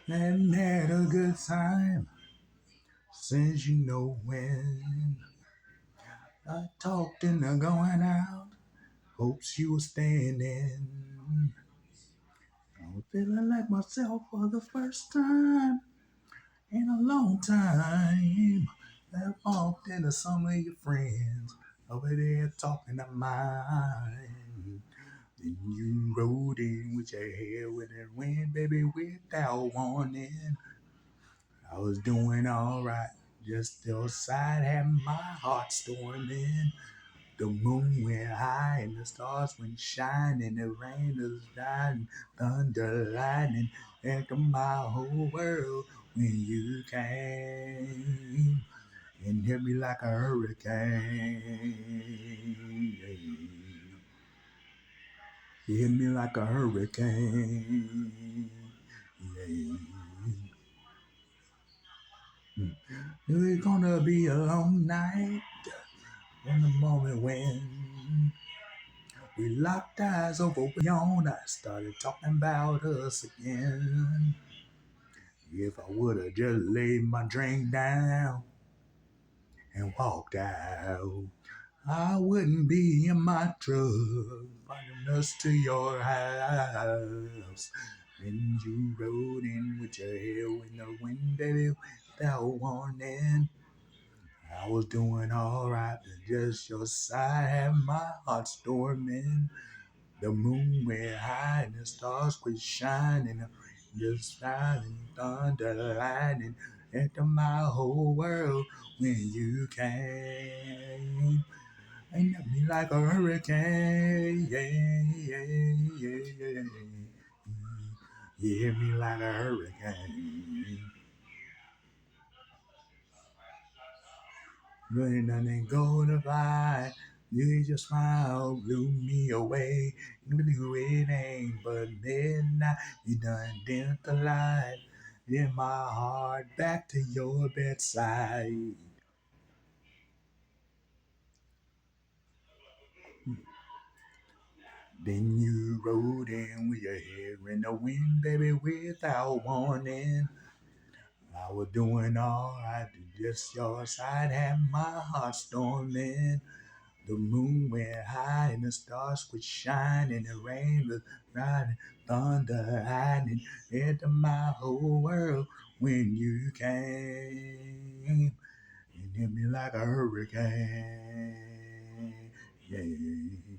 and had a good time since you know when. I talked into going out, hopes you were standing. I'm feeling like myself for the first time in a long time. I bumped into some of your friends over there talking to mine. Then you rode in with your hair with that wind, baby, without warning. I was doing alright, just outside, had my heart storming. The moon went high and the stars went shining. The rain was riding, thunder, lightning, after my whole world when you came and hit me like a hurricane. You hit me like a hurricane. Yeah. It's gonna be a long night in the moment when we locked eyes over beyond. I started talking about us again. If I would've just laid my drink down and walked out, I wouldn't be in my truck finding us to your house. Then you rode in with your hair in the wind, baby, without warning. I was doing alright, but just your side had my heart storming. The moon went high and the stars quit shining. Just shining, thunder, lightning, into my whole world when you came. And hit me like a hurricane, yeah, yeah, yeah, yeah. You hit me like a hurricane. You ain't nothing gonna fly. You just smile, blew me away. You knew it ain't but midnight. You done dimmed the light in my heart back to your bedside. Then you rode in with your hair in the wind, baby, without warning. I was doing alright, just your side had my heart storming. The moon went high and the stars quit shining. The rain was riding, thunder lightning into my whole world when you came and hit me like a hurricane. Yeah.